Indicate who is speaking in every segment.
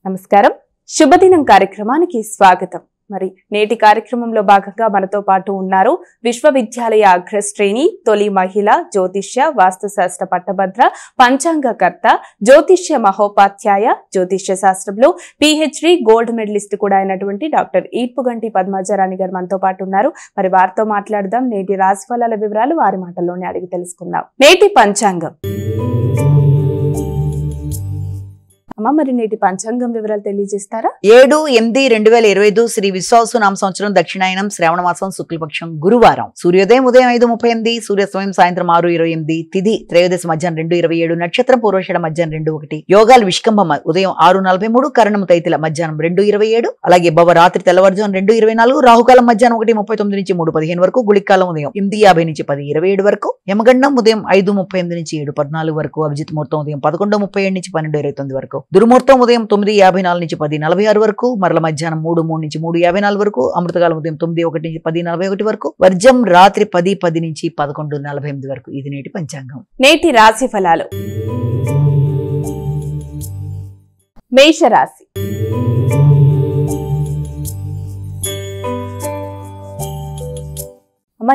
Speaker 1: నమస్కారం, శుభదినం కార్యక్రమానికి స్వాగతం. మరి నేటి కార్యక్రమంలో భాగంగా మనతో పాటు ఉన్నారు విశ్వవిద్యాలయ అగ్రశ్రేణి తొలి మహిళ జ్యోతిష్య వాస్తుశాస్త్ర పట్టభద్ర పంచాంగకర్త జ్యోతిష్య మహోపాధ్యాయ జ్యోతిష్య శాస్త్రంలో PhD గోల్డ్ మెడలిస్ట్ కూడా అయినటువంటి డాక్టర్ ఈడ్పుగంటి పద్మజారాణి గారు మనతో పాటు ఉన్నారు. మరి వారితో మాట్లాడదాం. నేటి రాశిఫలాల వివరాలు వారి మాటల్లోనే అడిగి తెలుసుకుందాం. నేటి పంచాంగం. అమ్మ, మరి నేటి పంచాంగం వివరాలు తెలియజేస్తారా?
Speaker 2: 7/8/2025 శ్రీ విశ్వావసునామ సంవత్సరం దక్షిణాయనం శ్రావణ మాసం శుక్లపక్షం గురువారం. సూర్యోదయం ఉదయం 5:38, సూర్యాస్తమయం సాయంత్రం 6:28, తిథి త్రయోదశి మధ్యాహ్నం 2:27, నక్షత్రం పూర్వషాఢ మధ్యాహ్నం 2:1, యోగాలు విష్కంభం ఉదయం 6:43, కరణం తైతిల మధ్యాహ్నం 2:27, అలాగే భవ రాత్రి తెల్లవారుజాము 2:24, రాహుకాలం మధ్యాహ్నం 1:39 నుంచి 3:15 వరకు, గుళికాలం ఉదయం 8:50 నుంచి 10:27 వరకు, యమగండం ఉదయం 5:38 నుంచి 7:14 వరకు, అభిజిత్ ముహూర్తం ఉదయం 11:37 నుంచి 12:29 వరకు, దుర్ముహూర్తం ఉదయం 9:54 నుంచి 10:46 వరకు, మరల మధ్యాహ్నం 3:03 నుంచి 3:54 వరకు, అమృతకాలం ఉదయం 9:01 నుంచి 10:41 వరకు, వర్జం రాత్రి 10:10 నుంచి 11:48 వరకు. ఇది నేటి పంచాంగం.
Speaker 1: నేటి రాశి ఫలాలు. మేషరాశి.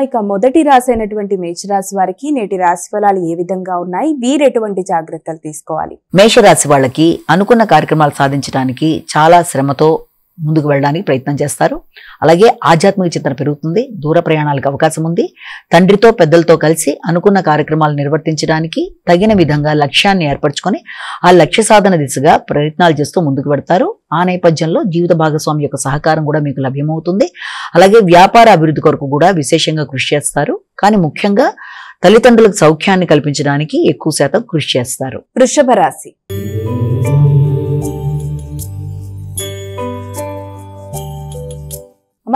Speaker 1: ఇక మొదటి రాశి అయినటువంటి మేషరాశి వారికి నేటి రాశి ఫలాలు ఏ విధంగా ఉన్నాయి? వీరు ఎటువంటి జాగ్రత్తలు తీసుకోవాలి?
Speaker 2: మేషరాశి వాళ్ళకి అనుకున్న కార్యక్రమాలు సాధించడానికి చాలా శ్రమతో ముందుకు వెళ్ళడానికి ప్రయత్నం చేస్తారు. అలాగే ఆధ్యాత్మిక చింతన పెరుగుతుంది. దూర ప్రయాణాలకు అవకాశం ఉంది. తండ్రితో పెద్దలతో కలిసి అనుకున్న కార్యక్రమాలు నిర్వర్తించడానికి తగిన విధంగా లక్ష్యాన్ని ఏర్పరచుకొని ఆ లక్ష్య సాధన దిశగా ప్రయత్నాలు చేస్తూ ముందుకు పెడతారు. ఆ నేపథ్యంలో జీవిత భాగస్వామి యొక్క సహకారం కూడా మీకు లభ్యమవుతుంది. అలాగే వ్యాపార అభివృద్ధి కొరకు కూడా విశేషంగా కృషి చేస్తారు. కానీ ముఖ్యంగా తల్లిదండ్రులకు సౌఖ్యాన్ని కల్పించడానికి ఎక్కువ శాతం కృషి చేస్తారు.
Speaker 1: వృషభ రాశి.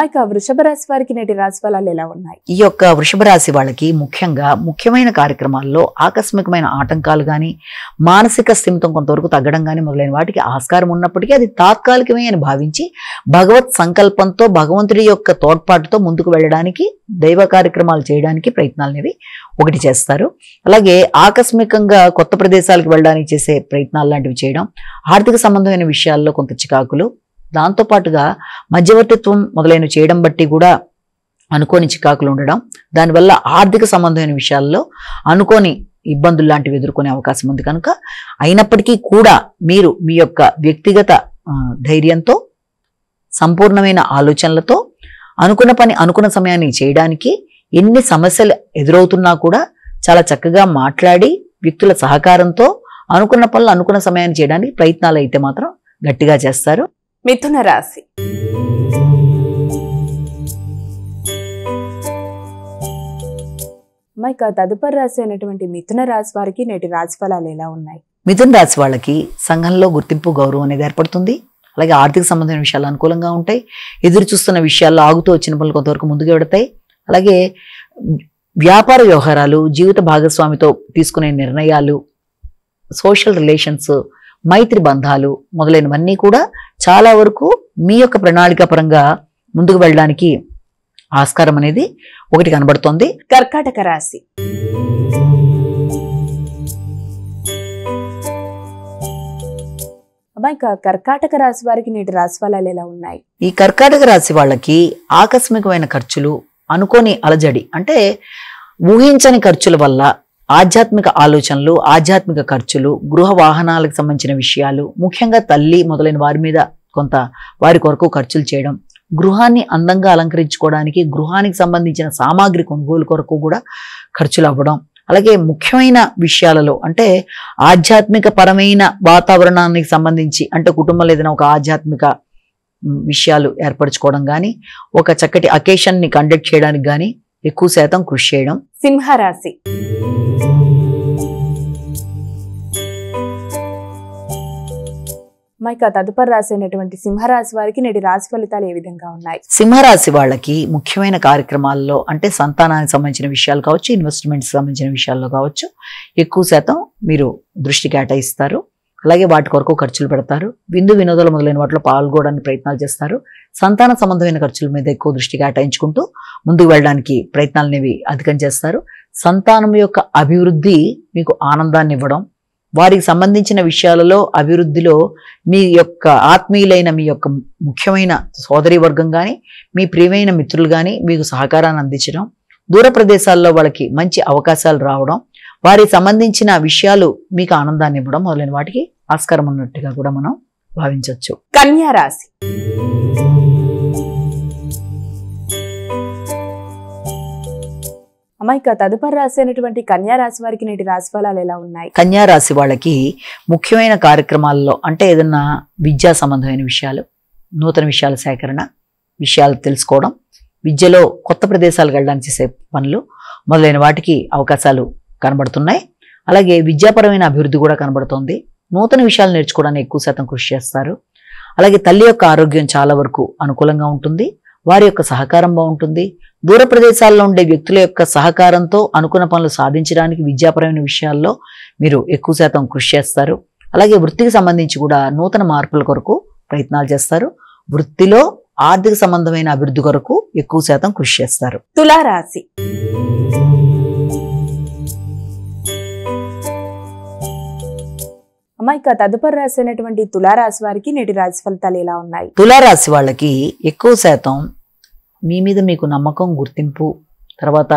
Speaker 1: ఇక వృషభ రాశి వారికి నేటి రాశి ఫలాలు ఎలా ఉన్నాయి?
Speaker 2: ఈ యొక్క వృషభ రాశి వాళ్ళకి ముఖ్యంగా ముఖ్యమైన కార్యక్రమాల్లో ఆకస్మికమైన ఆటంకాలు కానీ, మానసిక స్థిమితం కొంతవరకు తగ్గడం కానీ మొదలైన వాటికి ఆస్కారం ఉన్నప్పటికీ అది తాత్కాలికమే అని భావించి భగవత్ సంకల్పంతో భగవంతుడి యొక్క తోడ్పాటుతో ముందుకు వెళ్ళడానికి, దైవ కార్యక్రమాలు చేయడానికి ప్రయత్నాలనేవి ఒకటి చేస్తారు. అలాగే ఆకస్మికంగా కొత్త ప్రదేశాలకు వెళ్ళడానికి చేసే ప్రయత్నాలు లాంటివి చేయడం, ఆర్థిక సంబంధమైన విషయాల్లో కొంత చికాకులు, దాంతోపాటుగా మధ్యవర్తిత్వం మొదలైన చేయడం బట్టి కూడా అనుకోని చికాకులు ఉండడం, దానివల్ల ఆర్థిక సంబంధమైన విషయాల్లో అనుకోని ఇబ్బందులు లాంటివి ఎదుర్కొనే అవకాశం ఉంది. కనుక అయినప్పటికీ కూడా మీరు మీ యొక్క వ్యక్తిగత ధైర్యంతో, సంపూర్ణమైన ఆలోచనలతో అనుకున్న పని అనుకున్న సమయాన్ని చేయడానికి, ఎన్ని సమస్యలు ఎదురవుతున్నా కూడా చాలా చక్కగా మాట్లాడి వ్యక్తుల సహకారంతో అనుకున్న పనులు అనుకున్న సమయాన్ని చేయడానికి ప్రయత్నాలు అయితే మాత్రం గట్టిగా చేస్తారు.
Speaker 1: మిథున రాశి. ఇక తదుపరి రాశి అయినటువంటి మిథున రాశి వారికి నేటి రాశి ఫలాలు ఎలా ఉన్నాయి?
Speaker 2: మిథున రాశి వాళ్ళకి సంఘంలో గుర్తింపు, గౌరవం అనేది ఏర్పడుతుంది. అలాగే ఆర్థిక సంబంధమైన విషయాలు అనుకూలంగా ఉంటాయి. ఎదురు చూస్తున్న విషయాల్లో ఆగుతూ వచ్చిన పనులు కొంతవరకు ముందుకు వెడతాయి. అలాగే వ్యాపార వ్యవహారాలు, జీవిత భాగస్వామితో తీసుకునే నిర్ణయాలు, సోషల్ రిలేషన్స్, మైత్రి బంధాలు మొదలైనవన్నీ కూడా చాలా వరకు మీ యొక్క ప్రణాళిక పరంగా ముందుకు వెళ్ళడానికి ఆస్కారం అనేది ఒకటి కనబడుతోంది.
Speaker 1: కర్కాటక రాశి. ఇక కర్కాటక రాశి వారికి నేటి రాశి ఫలాలు ఎలా ఉన్నాయి?
Speaker 2: ఈ కర్కాటక రాశి వాళ్ళకి ఆకస్మికమైన ఖర్చులు, అనుకోని అలజడి అంటే ఊహించని ఖర్చుల వల్ల ఆధ్యాత్మిక ఆలోచనలు, ఆధ్యాత్మిక ఖర్చులు, గృహ వాహనాలకు సంబంధించిన విషయాలు, ముఖ్యంగా తల్లి మొదలైన వారి మీద కొంత వారి కొరకు ఖర్చులు చేయడం, గృహాన్ని అందంగా అలంకరించుకోవడానికి గృహానికి సంబంధించిన సామాగ్రి కొనుగోలు కొరకు కూడా ఖర్చులు అవ్వడం, అలాగే ముఖ్యమైన విషయాలలో అంటే ఆధ్యాత్మిక పరమైన వాతావరణానికి సంబంధించి అంటే కుటుంబంలో ఏదైనా ఒక ఆధ్యాత్మిక విషయాలు ఏర్పరచుకోవడం కానీ, ఒక చక్కటి అకేషన్ని కండక్ట్ చేయడానికి కానీ ఎక్కువ శాతం కృషి చేయడం.
Speaker 1: సింహరాశి. ఇక తదుపరి రాశి అయినటువంటి సింహరాశి వారికి నేటి రాశి ఫలితాలు ఏ విధంగా ఉన్నాయి?
Speaker 2: సింహరాశి వాళ్ళకి ముఖ్యమైన కార్యక్రమాల్లో అంటే సంతానానికి సంబంధించిన విషయాలు కావచ్చు, ఇన్వెస్ట్మెంట్స్ సంబంధించిన విషయాల్లో కావచ్చు ఎక్కువ శాతం మీరు దృష్టి కేటాయిస్తారు. అలాగే వాటి కొరకు ఖర్చులు పెడతారు. విందు వినోదాలు మొదలైన వాటిలో పాల్గొనడానికి ప్రయత్నాలు చేస్తారు. సంతాన సంబంధమైన ఖర్చుల మీద ఎక్కువ దృష్టి కేటాయించుకుంటూ ముందుకు వెళ్ళడానికి ప్రయత్నాలు అనేవి అధికం చేస్తారు. సంతానం యొక్క అభివృద్ధి మీకు ఆనందాన్ని ఇవ్వడం, వారికి సంబంధించిన విషయాలలో అభివృద్ధిలో మీ యొక్క ఆత్మీయులైన మీ యొక్క ముఖ్యమైన సోదరి వర్గం కానీ మీ ప్రియమైన మిత్రులు కానీ మీకు సహకారాన్ని అందించడం, దూర ప్రదేశాల్లో వాళ్ళకి మంచి అవకాశాలు రావడం, వారికి సంబంధించిన విషయాలు మీకు ఆనందాన్ని ఇవ్వడం మొదలైన వాటికి ఆస్కారం ఉన్నట్టుగా కూడా మనం భావించవచ్చు.
Speaker 1: కన్యా రాశి. అమ్మాయిక తదుపరి రాశి అయినటువంటి కన్యా రాశి వారికి నేటి రాశి ఫలాలు ఎలా ఉన్నాయి?
Speaker 2: కన్యా రాశి వాళ్ళకి ముఖ్యమైన కార్యక్రమాల్లో అంటే ఏదన్నా విద్యా సంబంధమైన విషయాలు, నూతన విషయాల సేకరణ, విషయాలు తెలుసుకోవడం, విద్యలో కొత్త ప్రదేశాలకు వెళ్ళడానికి చేసే పనులు మొదలైన వాటికి అవకాశాలు కనబడుతున్నాయి. అలాగే విద్యాపరమైన అభివృద్ధి కూడా కనబడుతోంది. నూతన విషయాలు నేర్చుకోవడానికి ఎక్కువ శాతం కృషి చేస్తారు. అలాగే తల్లి యొక్క ఆరోగ్యం చాలా వరకు అనుకూలంగా ఉంటుంది. వారి యొక్క సహకారం బాగుంటుంది. దూర ప్రదేశాల్లో ఉండే వ్యక్తుల యొక్క సహకారంతో అనుకున్న పనులు సాధించడానికి విద్యాపరమైన విషయాల్లో మీరు ఎక్కువ శాతం కృషి చేస్తారు. అలాగే వృత్తికి సంబంధించి కూడా నూతన మార్పుల కొరకు ప్రయత్నాలు చేస్తారు. వృత్తిలో ఆర్థిక సంబంధమైన అభివృద్ధి కొరకు ఎక్కువ శాతం కృషి చేస్తారు.
Speaker 1: తులారాశి. అమ్మాయిక తదుపరి రాశి అయినటువంటి తులారాశి వారికి నేటి రాశి ఫలితాలు ఎలా ఉన్నాయి?
Speaker 2: తులారాశి వాళ్ళకి ఎక్కువ శాతం మీ మీద మీకు నమ్మకం, గుర్తింపు, తర్వాత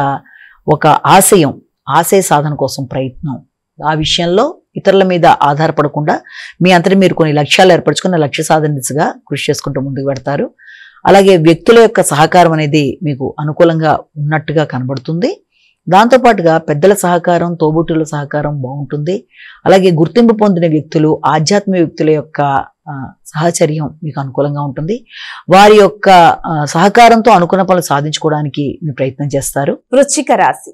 Speaker 2: ఒక ఆశయ సాధన కోసం ప్రయత్నం, ఆ విషయంలో ఇతరుల మీద ఆధారపడకుండా మీ అంతటి మీరు కొన్ని లక్ష్యాలు ఏర్పరచుకున్న లక్ష్య సాధన దిశగా కృషి చేసుకుంటూ ముందుకు పెడతారు. అలాగే వ్యక్తుల యొక్క సహకారం అనేది మీకు అనుకూలంగా ఉన్నట్టుగా కనబడుతుంది. దాంతోపాటుగా పెద్దల సహకారం, తోబుట్టుల సహకారం బాగుంటుంది. అలాగే గుర్తింపు పొందిన వ్యక్తులు, ఆధ్యాత్మిక వ్యక్తుల యొక్క సహచర్యం మీకు అనుకూలంగా ఉంటుంది. వారి యొక్క సహకారంతో అనుకున్న పనులు సాధించుకోవడానికి మీ ప్రయత్నం చేస్తారు.
Speaker 1: వృశ్చిక రాశి.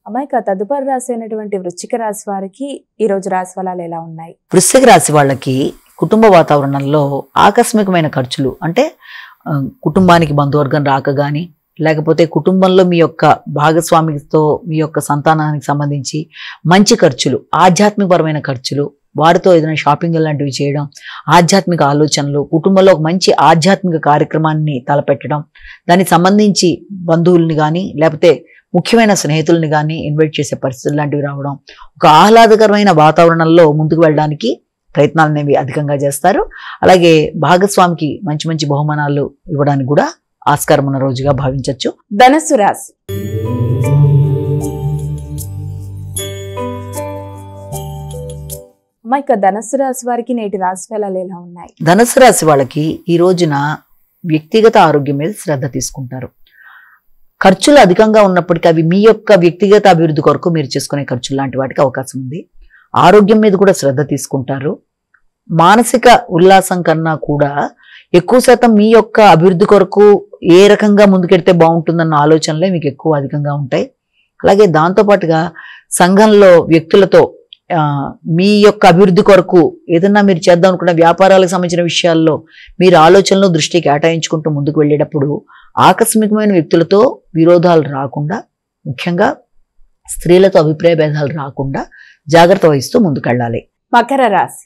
Speaker 1: అమ్మాయిక తదుపరి రాశి అయినటువంటి వృశ్చిక రాశి వారికి ఈ రోజు రాశి ఫలాలు ఎలా ఉన్నాయి?
Speaker 2: వృశ్చిక రాశి వాళ్ళకి కుటుంబ వాతావరణంలో ఆకస్మికమైన ఖర్చులు అంటే కుటుంబానికి బంధువర్గం రాక కానీ, లేకపోతే కుటుంబంలో మీ యొక్క భాగస్వామితో మీ యొక్క సంతానానికి సంబంధించి మంచి ఖర్చులు, ఆధ్యాత్మికపరమైన ఖర్చులు, వారితో ఏదైనా షాపింగ్ లాంటివి చేయడం, ఆధ్యాత్మిక ఆలోచనలు, కుటుంబంలో ఒక మంచి ఆధ్యాత్మిక కార్యక్రమాన్ని తలపెట్టడం, దానికి సంబంధించి బంధువుల్ని కానీ లేకపోతే ముఖ్యమైన స్నేహితుల్ని కానీ ఇన్వైట్ చేసే పరిస్థితులు లాంటివి రావడం, ఒక ఆహ్లాదకరమైన వాతావరణంలో ముందుకు వెళ్ళడానికి ప్రయత్నాలు అనేవి అధికంగా చేస్తారు. అలాగే భాగస్వామికి మంచి మంచి బహుమానాలు ఇవ్వడానికి కూడా ఆస్కారం ఉన్న రోజుగా భావించవచ్చు.
Speaker 1: ధనుస్సు రాశి. అమ్మాయిక ధనుస్సు రాశి వారికి నేటి రాశి ఫలాలు ఎలా ఉన్నాయి?
Speaker 2: ధనుస్సు రాశి వాళ్ళకి ఈ రోజున వ్యక్తిగత ఆరోగ్యం మీద శ్రద్ధ తీసుకుంటారు. ఖర్చులు అధికంగా ఉన్నప్పటికీ అవి మీ యొక్క వ్యక్తిగత అభివృద్ధి కొరకు మీరు చేసుకునే ఖర్చులు లాంటి వాటికి అవకాశం ఉంది. ఆరోగ్యం మీద కూడా శ్రద్ధ తీసుకుంటారు. మానసిక ఉల్లాసం కన్నా కూడా ఎక్కువ శాతం మీ యొక్క అభివృద్ధి కొరకు ఏ రకంగా ముందుకెడితే బాగుంటుందన్న ఆలోచనలే మీకు ఎక్కువ అధికంగా ఉంటాయి. అలాగే దాంతోపాటుగా సంఘంలో వ్యక్తులతో మీ యొక్క అభివృద్ధి కొరకు ఏదన్నా మీరు చేద్దాం అనుకున్న వ్యాపారాలకు సంబంధించిన విషయాల్లో మీరు ఆలోచనలు దృష్టి కేటాయించుకుంటూ ముందుకు వెళ్ళేటప్పుడు ఆకస్మికమైన వ్యక్తులతో విరోధాలు రాకుండా, ముఖ్యంగా స్త్రీలతో అభిప్రాయ భేదాలు రాకుండా జాగ్రత్త వహిస్తూ ముందుకెళ్ళాలి.
Speaker 1: మకర రాశి.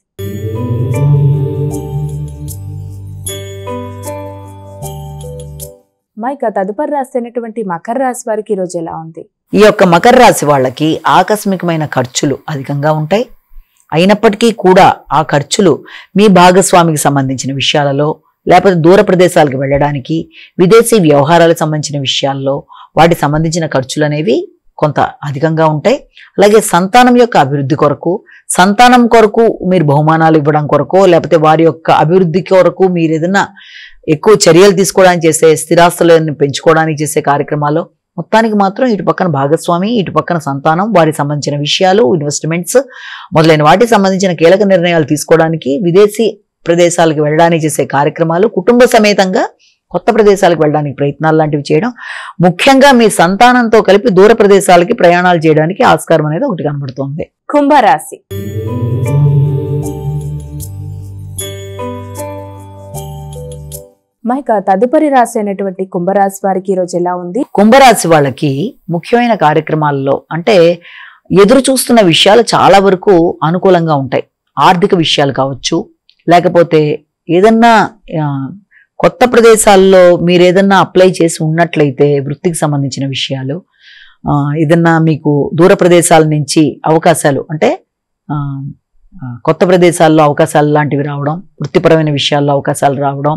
Speaker 1: మైక తదుపరి రాశి అయినటువంటి మకర రాశి వారికి ఈ రోజు ఎలా ఉంది?
Speaker 2: ఈ యొక్క మకర రాశి వాళ్ళకి ఆకస్మికమైన ఖర్చులు అధికంగా ఉంటాయి. అయినప్పటికీ కూడా ఆ ఖర్చులు మీ భాగస్వామికి సంబంధించిన విషయాలలో, లేకపోతే దూర ప్రదేశాలకు వెళ్ళడానికి, విదేశీ వ్యవహారాలకు సంబంధించిన విషయాల్లో వాటికి సంబంధించిన ఖర్చులు అనేవి కొంత అధికంగా ఉంటాయి. అలాగే సంతానం యొక్క అభివృద్ధి కొరకు, సంతానం కొరకు మీరు బహుమానాలు ఇవ్వడం కొరకు, లేకపోతే వారి యొక్క అభివృద్ధి కొరకు మీరు ఏదైనా ఎక్కువ చర్యలు తీసుకోవడానికి చేసే, స్థిరాస్తులను పెంచుకోవడానికి చేసే కార్యక్రమాలు, మొత్తానికి మాత్రం ఇటు పక్కన భాగస్వామి, ఇటు పక్కన సంతానం, వారికి సంబంధించిన విషయాలు, ఇన్వెస్ట్మెంట్స్ మొదలైన వాటికి సంబంధించిన కీలక నిర్ణయాలు తీసుకోవడానికి, విదేశీ ప్రదేశాలకు వెళ్ళడానికి చేసే కార్యక్రమాలు, కుటుంబ సమేతంగా కొత్త ప్రదేశాలకు వెళ్ళడానికి ప్రయత్నాలు లాంటివి చేయడం, ముఖ్యంగా మీ సంతానంతో కలిపి దూర ప్రదేశాలకి ప్రయాణాలు చేయడానికి ఆస్కారం అనేది ఒకటి కనబడుతోంది.
Speaker 1: కుంభరాశి. మైక తదుపరి రాశి అయినటువంటి కుంభరాశి వారికి ఈ రోజు ఎలా ఉంది?
Speaker 2: కుంభరాశి వాళ్ళకి ముఖ్యమైన కార్యక్రమాల్లో అంటే ఎదురు చూస్తున్న విషయాలు చాలా వరకు అనుకూలంగా ఉంటాయి. ఆర్థిక విషయాలు కావచ్చు, లేకపోతే ఏదన్నా కొత్త ప్రదేశాల్లో మీరు ఏదన్నా అప్లై చేసి ఉన్నట్లయితే వృత్తికి సంబంధించిన విషయాలు, ఏదన్నా మీకు దూర ప్రదేశాల నుంచి అవకాశాలు అంటే కొత్త ప్రదేశాల్లో అవకాశాలు లాంటివి రావడం, వృత్తిపరమైన విషయాల్లో అవకాశాలు రావడం,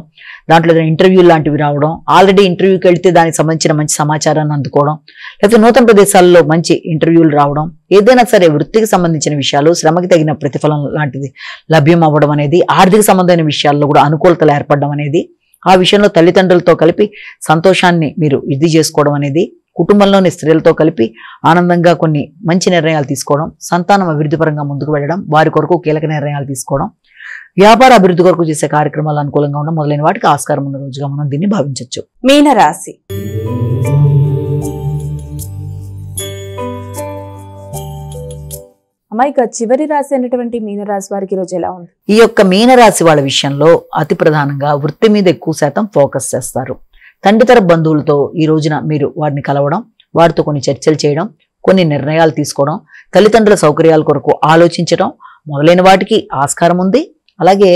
Speaker 2: దాంట్లో ఏదైనా ఇంటర్వ్యూ లాంటివి రావడం, ఆల్రెడీ ఇంటర్వ్యూకి వెళ్తే దానికి సంబంధించిన మంచి సమాచారాన్ని అందుకోవడం, లేకపోతే నూతన ప్రదేశాల్లో మంచి ఇంటర్వ్యూలు రావడం, ఏదైనా సరే వృత్తికి సంబంధించిన విషయాలు, శ్రమకి తగిన ప్రతిఫలం లాంటిది లభ్యం అవ్వడం అనేది, ఆర్థిక సంబంధమైన విషయాల్లో కూడా అనుకూలతలు ఏర్పడడం అనేది, ఆ విషయంలో తల్లిదండ్రులతో కలిపి సంతోషాన్ని మీరు ఇది చేసుకోవడం అనేది, కుటుంబంలోని స్త్రీలతో కలిపి ఆనందంగా కొన్ని మంచి నిర్ణయాలు తీసుకోవడం, సంతానం అభివృద్ధి పరంగా ముందుకు వెళ్ళడం, వారి కొరకు కీలక నిర్ణయాలు తీసుకోవడం, వ్యాపార అభివృద్ధి కొరకు చేసే కార్యక్రమాలు అనుకూలంగా ఉండడం మొదలైన వాటికి ఆస్కారం ఉన్న రోజుగా మనం దీన్ని భావించవచ్చు.
Speaker 1: మీనరాశి. అమ్మాయిక చివరి రాశి అయినటువంటి మీనరాశి వారికి ఈరోజు ఎలా ఉంది?
Speaker 2: ఈ యొక్క మీనరాశి వాళ్ళ విషయంలో అతి ప్రధానంగా వృత్తి మీద ఎక్కువ శాతం ఫోకస్ చేస్తారు. తండ్రితర బంధువులతో ఈ రోజున మీరు వారిని కలవడం, వారితో కొన్ని చర్చలు చేయడం, కొన్ని నిర్ణయాలు తీసుకోవడం, తల్లిదండ్రుల సౌకర్యాల కొరకు ఆలోచించడం మొదలైన వాటికి ఆస్కారం ఉంది. అలాగే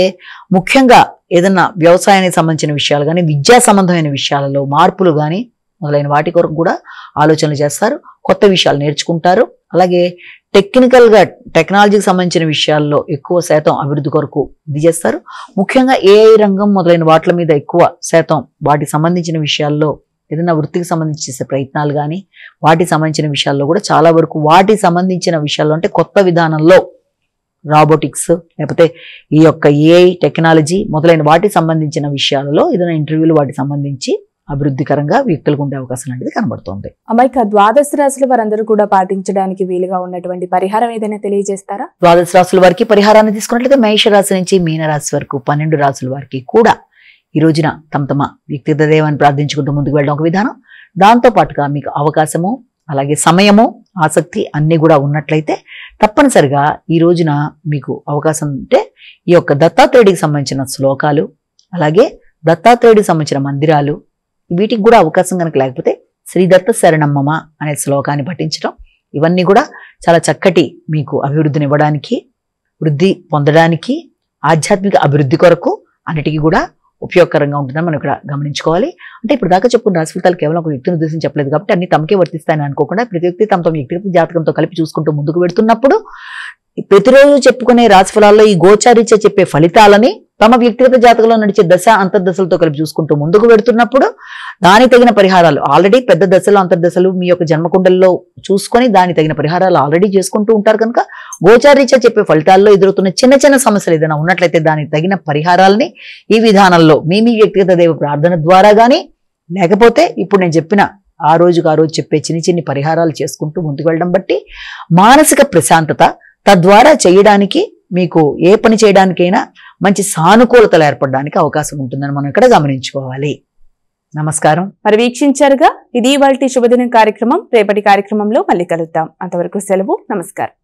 Speaker 2: ముఖ్యంగా ఏదన్నా వ్యవసాయానికి సంబంధించిన విషయాలు కానీ, విద్యా సంబంధమైన విషయాలలో మార్పులు కానీ మొదలైన వాటి కొరకు కూడా ఆలోచనలు చేస్తారు. కొత్త విషయాలు నేర్చుకుంటారు. అలాగే టెక్నాలజీకి సంబంధించిన విషయాల్లో ఎక్కువ శాతం అభివృద్ధి కొరకు ఇది చేస్తారు. ముఖ్యంగా ఏఐ రంగం మొదలైన వాటి మీద ఎక్కువ శాతం వాటికి సంబంధించిన విషయాల్లో ఏదైనా వృత్తికి సంబంధించి చేసే ప్రయత్నాలు కానీ, వాటికి సంబంధించిన విషయాల్లో కూడా చాలా వరకు వాటికి సంబంధించిన విషయాల్లో అంటే కొత్త విధానంలో రాబోటిక్స్ లేకపోతే ఈ యొక్క ఏఐ టెక్నాలజీ మొదలైన వాటికి సంబంధించిన విషయాలలో ఏదైనా ఇంటర్వ్యూలు వాటికి సంబంధించి అభివృద్ధికరంగా వ్యక్తులకు ఉండే అవకాశం అనేది కనబడుతోంది.
Speaker 1: అమ్మాయిక ద్వాదశ రాశుల వారందరూ కూడా పాటించడానికి వీలుగా ఉన్నటువంటి పరిహారం ఏదైనా తెలియజేస్తారా?
Speaker 2: ద్వాదశ రాశుల వారికి పరిహారాన్ని తీసుకున్నట్లయితే మేష రాశి నుంచి మీన రాశి వరకు 12 రాశుల వారికి కూడా ఈ రోజున తమ వ్యక్తిగత దైవాన్ని ప్రార్థించుకుంటూ ముందుకు వెళ్ళడం ఒక విధానం. దాంతో పాటుగా మీకు అవకాశము, అలాగే సమయము, ఆసక్తి అన్నీ కూడా ఉన్నట్లయితే తప్పనిసరిగా ఈ రోజున మీకు అవకాశం ఉంటే ఈ యొక్క దత్తాత్రేయుడికి సంబంధించిన శ్లోకాలు, అలాగే దత్తాత్రేయుడికి సంబంధించిన మందిరాలు, వీటికి కూడా అవకాశం కనుక లేకపోతే శ్రీ దత్త శరణమ్మమ అనే శ్లోకాన్ని పఠించడం, ఇవన్నీ కూడా చాలా చక్కటి మీకు అభివృద్ధిని ఇవ్వడానికి, వృద్ధి పొందడానికి, ఆధ్యాత్మిక అభివృద్ధి కొరకు అన్నిటికీ కూడా ఉపయోగకరంగా ఉంటుందని మనం ఇక్కడ గమనించుకోవాలి. అంటే ఇప్పుడు దాకా చెప్పుకున్న రాశి ఫలితాలు కేవలం ఒక వ్యక్తిని ఉద్దేశించి చెప్పలేదు కాబట్టి అన్ని తమకే వర్తిస్తాయని అనుకోకుండా ప్రతి వ్యక్తి తమ వ్యక్తిగత జాతకంతో కలిపి చూసుకుంటూ ముందుకు వెడుతున్నప్పుడు ప్రతిరోజు చెప్పుకునే రాశి ఫలాల్లో ఈ గోచారీత్యా చెప్పే ఫలితాలని తమ వ్యక్తిగత జాతకంలో నడిచే దశ అంతర్దశలతో కలిపి చూసుకుంటూ ముందుకు వెడుతున్నప్పుడు దానికి తగిన పరిహారాలు ఆల్రెడీ పెద్ద దశలు అంతర్దశలు మీ యొక్క జన్మకుండల్లో చూసుకొని దానికి తగిన పరిహారాలు ఆల్రెడీ చేసుకుంటూ ఉంటారు కనుక గోచారీత్యా చెప్పే ఫలితాల్లో ఎదురవుతున్న చిన్న చిన్న సమస్యలు ఏదైనా ఉన్నట్లయితే దానికి తగిన పరిహారాలని ఈ విధానంలో మీ వ్యక్తిగత దైవ ప్రార్థన ద్వారా కానీ, లేకపోతే ఇప్పుడు నేను చెప్పిన ఆ రోజుకు ఆ రోజు చెప్పే చిన్ని పరిహారాలు చేసుకుంటూ ముందుకు వెళ్ళడం బట్టి మానసిక ప్రశాంతత, తద్వారా చేయడానికి మీకు ఏ పని చేయడానికైనా మంచి సానుకూలతలు ఏర్పడడానికి అవకాశం ఉంటుందని మనం ఇక్కడ గమనించుకోవాలి. నమస్కారం.
Speaker 1: మరి వీక్షించారుగా, ఇది ఇవాల్టి శుభదినం కార్యక్రమం. రేపటి కార్యక్రమంలో మళ్ళీ కలుద్దాం. అంతవరకు సెలవు. నమస్కారం.